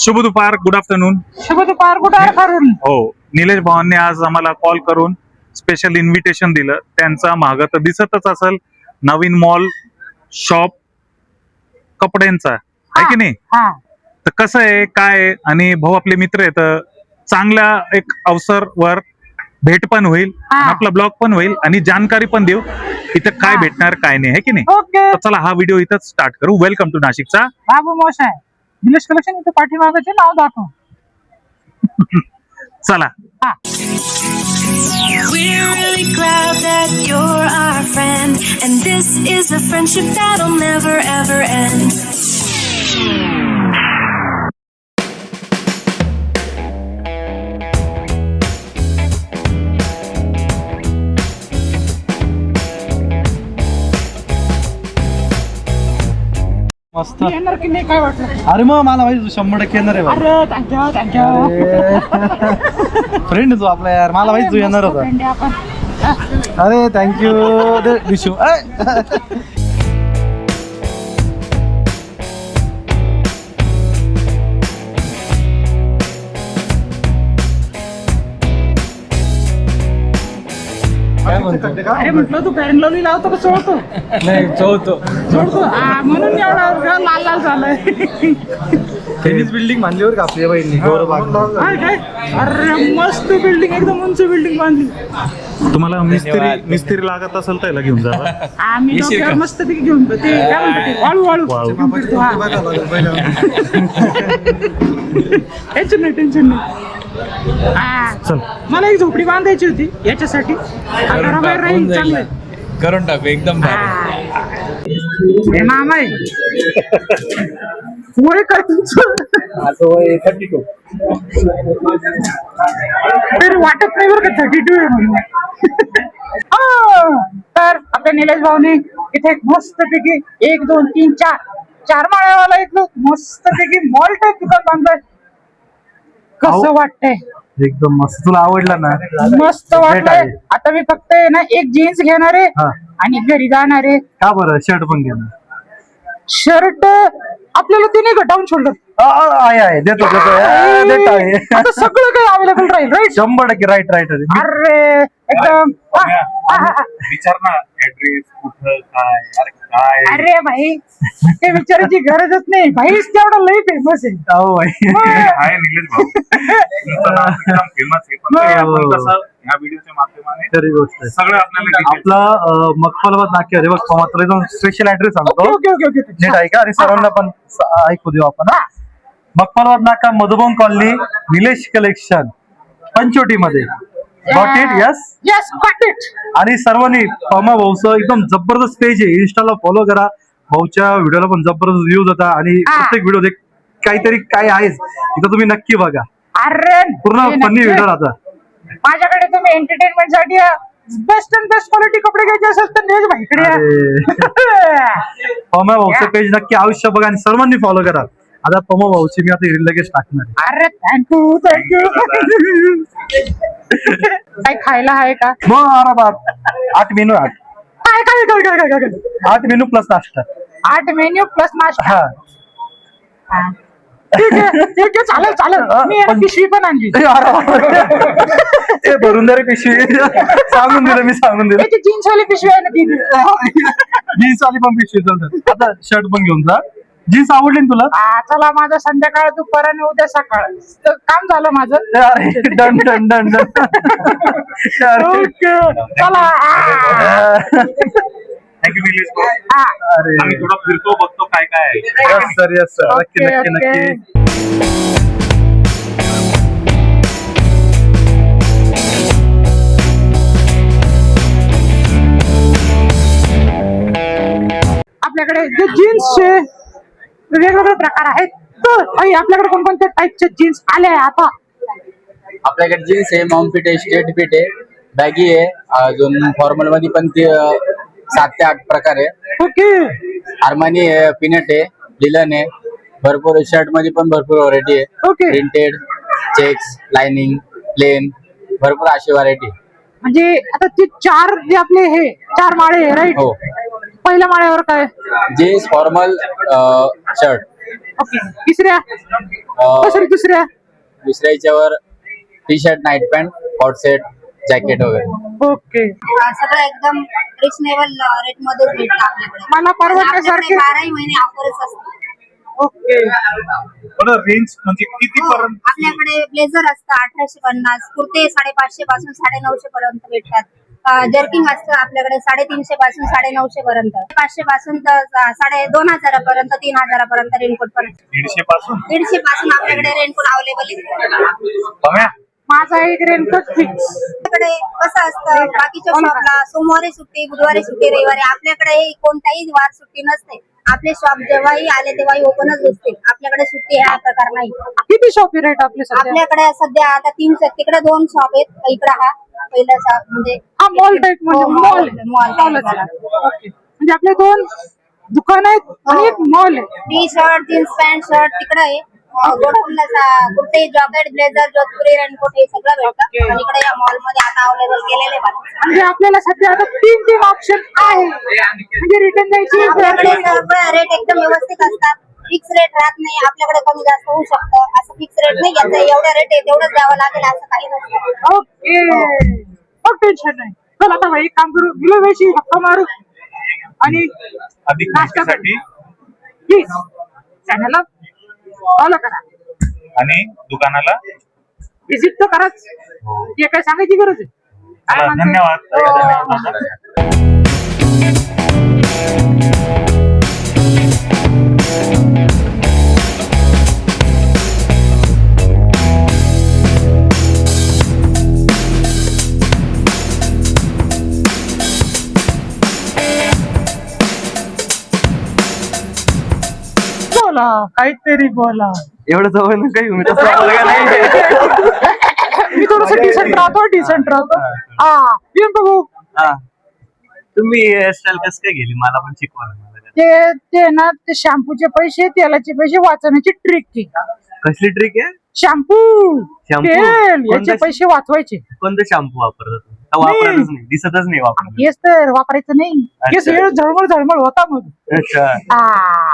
शुभ दुपार, good afternoon. शुभ दुपार, गुड आफ्टरनून. हो, निलेश भावांनी आज आम्हाला कॉल करून स्पेशल इन्व्हिटेशन दिलं. त्यांचा मागं तर दिसतच असेल नवीन मॉल शॉप कपड्यांचा आहे की नाही. हा तर कसं आहे काय आहे, आणि भाऊ आपले मित्र आहेत, तर चांगल्या एक अवसरवर भेट पण होईल, हा. आणि आपला ब्लॉग पण होईल आणि जानकारी पण देऊ इथं काय हा. भेटणार काय नाही, आहे की नाही. ओके. तर चला हा व्हिडिओ इथंच स्टार्ट करू. वेलकम टू नाशिकचा बाबू मोश आहे. निलेश कलेक्शन इथे पाठीमागाचे नाव दाखव. चला. We're really glad that you're our friend, and this is a friendship that'll never ever end. मस्त. येणार की नाही काय वाटलं? अरे मग मला माहिती 100% येणार आहे अरे थँक्यू थँक्यू. फ्रेंड तू आपला यार, मला माहिती तू येणार होता. आपण अरे थँक्यू दिशू. काय म्हणतो? अरे म्हटलं तू पॅरेंट लावली लावतो का सोडतो? नाही चौथो सोडतो म्हणून एवढा लाल लाल झालाय. टेनिस बिल्डिंग बांधलीवर का आपल्या बहिणी गौरव काय काय? अरे मस्त बिल्डिंग, एकदम उंच बिल्डिंग बांधली. तुम्हाला मिस्त्री लागत असेल त्याला घेऊन जा. आम्ही डोक्यावर मस्त पैकी घेऊन ते काय म्हणतात ते वाळू वाळू. टेन्शन नाही टेन्शन नाही. चल. मला एक झोपडी बांधायची होती याच्यासाठी. घराबाहेर राहील चांगलं. करून टाकू एकदम हे मामा आहे. वय काय तुमचं? तरी वाटत नाही बरं का 32 आहे म्हणून. तर आपल्या निलेश भाऊने इथे मस्त पैकी 1 2 3 4 माळ्यावाला इथलं मस्त पैकी मॉल टाईप दुकान बांधलंय. कसं वाटतंय? एकदम मस्त. तुला आवडला ना? मस्त वाटतंय. आता मी फक्त आहे ना एक जीन्स घेणार आहे हा. आणि घरी जाणार आहे. का बरं? शर्ट पण घेणार? शर्ट आपल्याला तिने घटावून शोल्डर आहे देतो देतो आहे. आता सगळं काही अवेलेबल राहील राईट. 100% right right. अरे एकदम विचार ना ऍड्रेस कुठं काय काय. अरे भाई ते विचारायची गरजच नाही. भाईच तेवढा लई फेमस आहे. हो भाई. आहे निलेश भाऊ. तुमचं नाव एकदम फेमस आहे, पण तरी आपण कसं ह्या व्हिडिओच्या माध्यमाने खरी गोष्ट आहे. सगळं आपल्याला आपला मक्कलबाद नाक्यावर आहे बघ. मात्र एकदम स्पेशल ऍड्रेस सांगतो. ओके ओके ओके नीट ऐका आणि सर्वांना पण ऐकू देऊ आपण. मक्कलबाद नाका, मधुबन कॉलनी, निलेश कलेक्शन, पंचवटी मध्ये. Got it? Yes yes got it. आणि सर्वांनी पमा भाऊचं एकदम जबरदस्त पेज आहे, इंस्टाला फॉलो करा. भाऊच्या व्हिडिओला पण जबरदस्त व्ह्यूज होता आणि प्रत्येक व्हिडिओ काहीतरी काय आहेच इथं, तुम्ही नक्की बघा. अरे पूर्ण फनी व्हिडिओ राहता. माझ्याकडे तुम्ही एंटरटेनमेंट साठी बेस्ट अँड बेस्ट क्वालिटी कपडे घ्यायचे असेल तर निलेश भाईकडे या. पमा भाऊचं पेज नक्की आयुष्य बघा आणि सर्वांनी फॉलो करा. आता पमा भाऊची मी आता लगेच टाकणार आहे. अरे थँक्यू थँक्यू. काय खायला आहे का? मग अरे बाप, 8 मेनू. काय काय काय काय काय काय 8 मेनू प्लस नाश्ता. 8 मेन्यू प्लस नाश्ता. हा ठीक आहे चालेल चालेल. मी एक पिशवी पण आणली. ते भरून दे रे पिशवी. सांगून दिलं मी, सांगून दिलं. त्याची जीन्स वाली पिशवी आहे ना ती. जीन्स वाली पण पिशवी चालतात. आता शर्ट पण घेऊन जा. जीन्स आवडली ना तुला? चला माझं संध्याकाळ दुपार आणि उद्या सकाळ काम झालं माझं. अरे done done done done. Okay चला. थँक्यू निलेश भाऊ. अरे आम्ही थोडा फिरतो बघतो काय काय आहे. Yes sir yes sir. नक्की ओके, नक्की ओके. नक्की. आपल्याकडे जे जीन्सचे वेगवेगळे प्रकार आहेत. तर आई आपल्याकडे कोणकोणत्या टाईपचे जीन्स आले आहे आता? आपल्याकडे जीन्स आहे, मॉम फिट आहे, स्ट्रेट फिट आहे, बॅगी आहे, अजून फॉर्मल मध्ये पण 7 ते 8 प्रकार आहे. ओके आर्मानी आहे, पिनट आहे, लिलन आहे, भरपूर शर्ट मध्ये पण भरपूर व्हरायटी आहे. Okay printed, checks, lining, plain, भरपूर अशी व्हरायटी. म्हणजे आता ते 4 जे आपले हे 4 माळे राईट. हो. पहिल्या माळ्यावर काय? Jeans, formal, shirt. ओके तिसऱ्या दुसऱ्या दुसऱ्याच्यावर टी शर्ट नाईट पॅन्ट कॉट सेट जॅकेट वगैरे. ओके सगळं एकदम रिजनेबल रेट मध्येच भेटतं आपल्याकडे. मला परवडण्यासारखे. आपल्याकडे 12 महिने ऑफरच असते. ओके रेंज म्हणजे किती हो, आपल्याकडे ब्लेझर असतं 1850, कुर्ते 550 पासून 950 पर्यंत भेटतात. जर्किंग असतं आपल्याकडे 350 पासून 950 पर्यंत, 500 पासून तर 2500 पर्यंत, 3000 पर्यंत रेनकोट पर्यंत. 150 पासून 150 पासून आपल्याकडे रेनकोट अवेलेबल आहे. माझा एक रेनकोट फिक्स. आपल्याकडे कसं असतं बाकीच्या शॉपला सोमवारी सुट्टी, बुधवारी सुट्टी, रविवारी. आपल्याकडे कोणताही वार सुट्टी नसते. आपले शॉप जेव्हाही आले तेव्हाही ओपनच असते. आपल्याकडे सुट्टी हा प्रकार नाही. किती शॉपी रेट आपले सध्या? आपल्याकडे सध्या आता 3 तिकडे 2 शॉप आहेत. इकडे हा पहिला शॉप म्हणजे हा मॉल टाइप हो, म्हणजे mall मॉल type. ओके म्हणजे आपले 2 दुकान आहेत आणि एक मॉल आहे. T shirt, jeans pant, shirt तिकडे आहे. गोडकुंडला कुर्ते, जॉकेट, ब्लेझर, जोधपुरी रेनकोट हे सगळं भेटतं. आणि इकडे या मॉल मध्ये आता अवेलेबल केलेले म्हणजे आपल्याला सध्या आता 3 ऑप्शन आहे म्हणजे रिटर्न द्यायची. आपल्याकडे सगळं रेट एकदम व्यवस्थित असतात. फिक्स रेट राहत नाही. आपल्याकडे कमी जास्त होऊ शकतं. असं फिक्स रेट नाही घ्यायचं. एवढं रेट आहे तेवढंच द्यावं लागेल असं काही नसतं. ओके मग टेन्शन नाही. चल आता भाई एक काम करू, विलोवेशी गप्पा मारू आणि अधिक नाश्ता माहितीसाठी प्लीज चॅनलला फॉलो करा आणि दुकानाला विजिट तर कराच. हे काय सांगायची गरज आहे? काय चला, म्हणते? धन्यवाद. बोला काहीतरी बोला. एवढं जवळ ना काही मी तसं बोलला नाही. मी थोडस डिसेंट राहतो. हा येऊन बघू. हा. तुम्ही हेअरस्टाईल कसं काय गेली मला पण शिकवा ना. ते ना ते शॅम्पूचे पैसे तेलाचे पैसे वाचवण्याची ट्रिक की. कसली ट्रिक आहे? Shampoo Shampoo? तेल याचे कोणता- पैसे वाचवायचे. कोणतं शॅम्पू वापरतात तुम्ही? का वापरतच नाही, दिसतच नाही वापरत. केस तर वापरायचं नाही. केस अच्छा. झळमळ होता मग. अच्छा हा.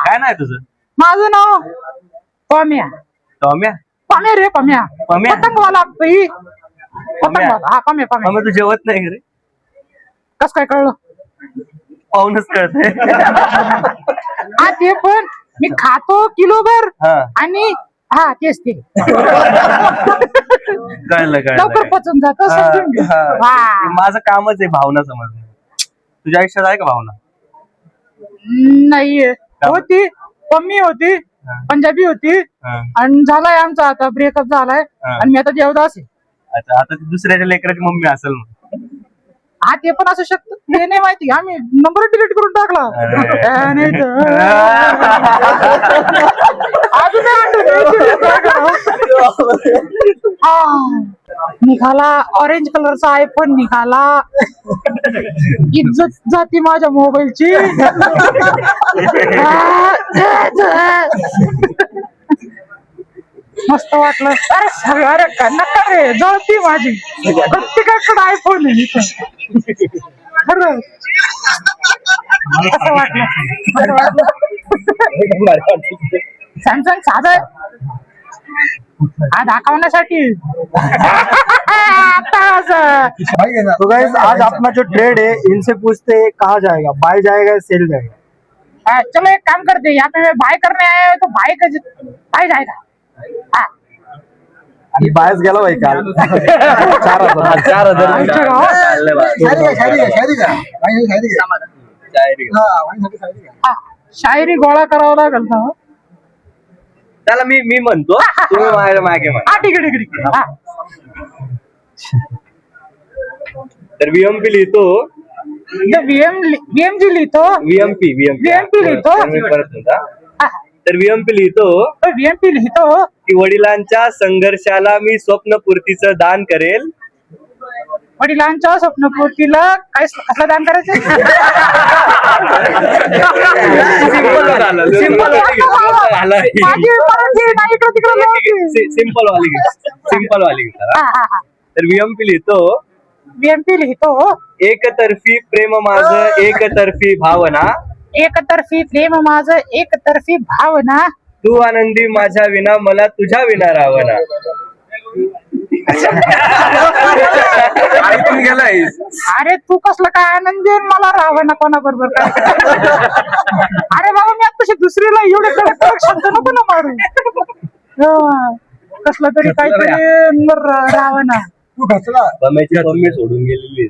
काय नाही तुझं? माझं नाव पम्या. टॉम्या? पम्या रे पम्या. पम्या? पतंगवाला बाई. पम्या? पतंगवाला हा पम्या पम्या. मग तू जेवत नाही रे? कस काय कळलं? पाहूनच कळतंय. हा ते पण मी खातो किलोभर हा. आणि हा तेच ते कळलं लवकर कळलं. पचून जात समजून घे. हा. हा. माझं कामच आहे भावना समजणं. तुझ्या आयुष्यात आहे का भावना? नाहीये. होती पम्मी होती, हा. पंजाबी होती हा. आणि झालाय आमचा आता ब्रेकअप झालाय हा. आणि मी आता देवदास आहे. अच्छा आता ती दुसऱ्याच्या लेकराची मम्मी असेल मग. हा ते पण असू शकतं. ते नाही माहिती आम्ही नंबर डिलीट करून टाकला. नाही तर. अजून नाही आठवत. काय करावं? हा. निघाला ऑरेंज कलरचा आयफोन निघाला. इज्जत जाती माझ्या मोबाईलची. मस्त वाटलं. अरे सगळं नका रे जळती माझी. प्रत्येकाकडे आयफोन आहे इथं. खरं असं वाटलं. सॅमसंग साधा आहे. हा दाखवण्यासाठी. आता असं. तो गाइस आज अपना जो ट्रेड है इनसे पूछते हैं कहाँ जाएगा, बाय जाएगा या सेल जाएगा। चलो एक काम करते हैं, यहाँ पे मैं बाय करने आया हूँ तो बाय जाएगा. हा. आणि बायच गेला भाई काल 4,000 आमच्या गावात हा, शायरी गोळा करावा लागेल ना. त्याला मी म्हणतो तुम्ही माझ्या मागे मागे. हा ठीक आहे ठीक आहे. हा. तर VMP लिहितो. VMG लिहितो. VMP लिहितो. तर मी परत म्हणतो, हा. हा. तर VMP लिहितो VMP लिहितो. की वडिलांच्या संघर्षाला मी स्वप्नपूर्तीचं दान करेल. वडिलांच्या स्वप्नपूर्तीला काय कसलं दान करायचं? सिंपल सिंपल वाली हा, हा, हा. तर VMP लिहितो. VMP लिहितो. एकतर्फी प्रेम माझं एकतर्फी भावना एकतर्फी प्रेम माझं एकतर्फी भावना तू आनंदी माझ्या विना मला तुझ्या विना रावणा. ऐकून गेलाय. अरे तू कसलं काय आनंदी आहे, मला राहावं ना कोणाबरोबर काय. अरे बाबा मी आताशी दुसरीला एवढे कडक शब्द नको ना मारू. कसलं तरी काहीतरी राहावं ना. तू घसला मम्मी सोडून गेलेली.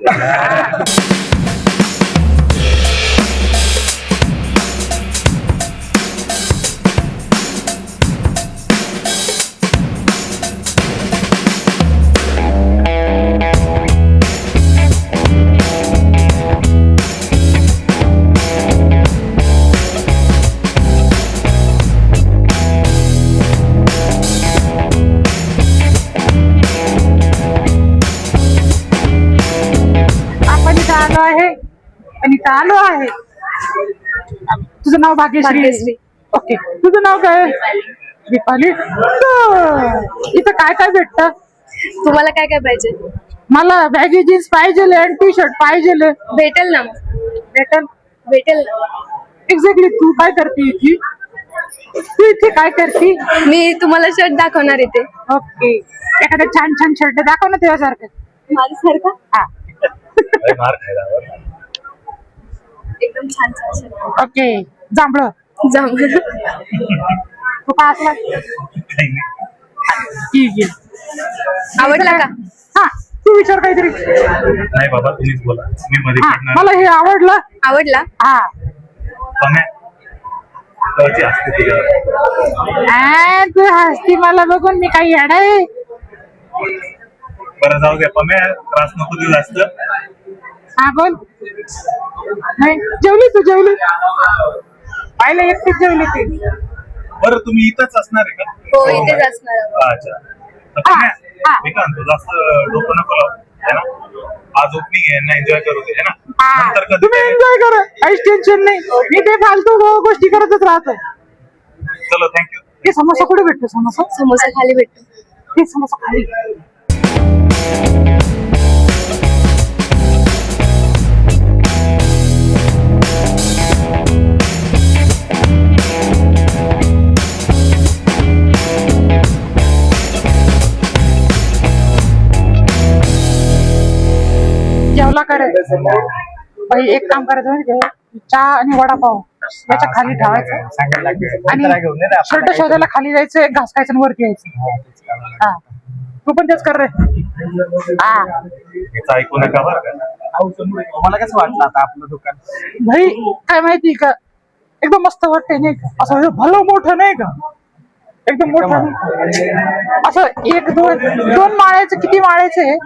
आलो आहे. तुझं नाव भाग्यश्री. ओके, तुझं नाव काय? दीपाली. इथं काय काय भेटतं? तुम्हाला काय काय पाहिजे? मला बॅगी जीन्स पाहिजे आणि टी शर्ट पाहिजे. भेटेल ना. भेटेल भेटेल. एक्झॅक्टली. तू काय करते इथे? तू इथे काय करते? मी तुम्हाला शर्ट दाखवणार इथे. ओके, एखादा छान छान शर्ट दाखव ना तुझ्यासारखं. माझ्यासारखा? हा. एकदम छान छान शर्ट. ओके, जांभळं. जांभळं. तू काय असला? ठीक आहे. आवडला का? हा, तू विचार काहीतरी. नाही बाबा तुम्हीच बोला, मी मध्ये हा, पडणार. मला हे आवडलं. आवडला? हा. तू हसती मला बघून, मी काही येडा आहे? बरं जाऊ द्या पम्या, त्रास नको देऊ जास्त. हा बोल. नाही जेवली तू? जेवली? पाहिलं एकटीच जेवली ती. बरं तुम्ही इथंच असणार आहे का? हो इथेच असणार आहोत. अच्छा. तर पम्या, मी काय म्हणतो जास्त डोकं नको लावू, है ना? आज ओपनिंग आहे ना, एन्जॉय करू दे, है ना? नंतर कधी तुम्ही एन्जॉय करा, काहीच टेन्शन नाही. मी ते फालतू गोष्टी करतच राहतो. चलो थँक्यू. हे समोसा कुठे भेटतो? समोसा समोसा खाली भेटतो. हे समोसा खाली. जेवला करे बाई, एक काम करायचं माहिती का? चहा आणि वडापाव याच्या खाली ठेवायचं आणि शर्ट शोधायला खाली जायचं, एक घास खायचं आणि वरती यायचं. हा, तू पण तेच कर रे. हा याचं ऐकू नका बरं का. मला कसं वाटलं आता आपलं दुकान? भाई काय माहिती का, एकदम मस्त वाटतंय नाही का? असं भलं मोठं नाही का, एकदम मोठं नाही. असं एक दोन माळ्याचं. किती माळ्याचं आहे?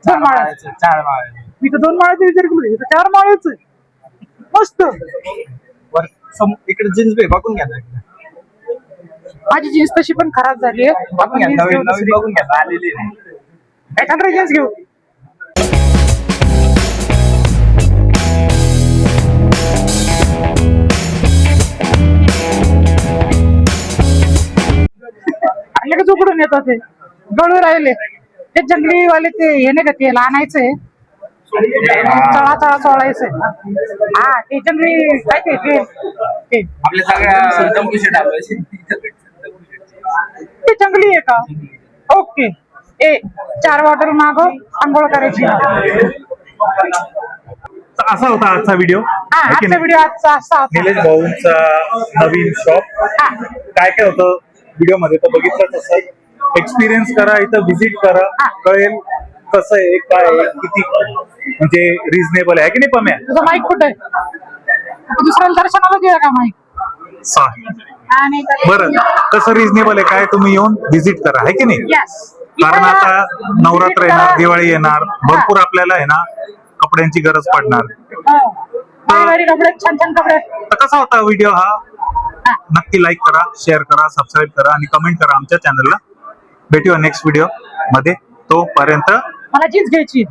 2 माळ्याचं. 4 माळे. मी तर 2 माळ्याचा विचार केला, हे तर 4 माळ्याचं आहे. मस्त. इकडे जीन्स बी बघून घ्या. माझी जीन्स तशी पण खराब झाली आहे. आपण जीन्स घेऊ दुसरी. बघून घ्या. आलेली एखादा जीन्स घेऊ. लगेच उकडून येतात ते गळू राहिले. ते जंगली वाले ते हे नाही का, तेल आणायचंय, चळा चळा चोळायचंय. हा ते जंगली काय ते आपल्या सगळ्या दमू शर्ट आपल्या ते जंगली आहे का? ओके. 4 बॉटल मागव, आंघोळ करायची. असा होता आजचा व्हिडिओ. हा, आजचा व्हिडिओ आजचा असा होता. निलेश भाऊंचा नवीन शॉप. काय काय होतं व्हिडिओ मध्ये तर बघितलंच असेल. एक्सपिरियन्स करा, इथं व्हिजिट करा, कळेल कसं आहे, काय आहे, किती म्हणजे रिझनेबल आहे की नाही. पम्या तुझा माईक कुठे आहे? दुसऱ्याला दर्शनाला गेला का माईक? आणि बरं कसं रिझनेबल आहे काय, तुम्ही येऊन व्हिजिट करा, आहे की नाही. यस. कारण आता नवरात्र येणार, दिवाळी येणार, भरपूर आपल्याला आहे ना कपड्यांची गरज पडणार. भारी कपडे, छान छान कपडे. तर कसा होता व्हिडिओ हा, नक्की लाईक करा, शेअर करा, सबस्क्राईब करा आणि कमेंट करा आमच्या चॅनलला. भेटूया नेक्स्ट व्हिडिओ मध्ये. तोपर्यंत मला जीन्स घ्यायची.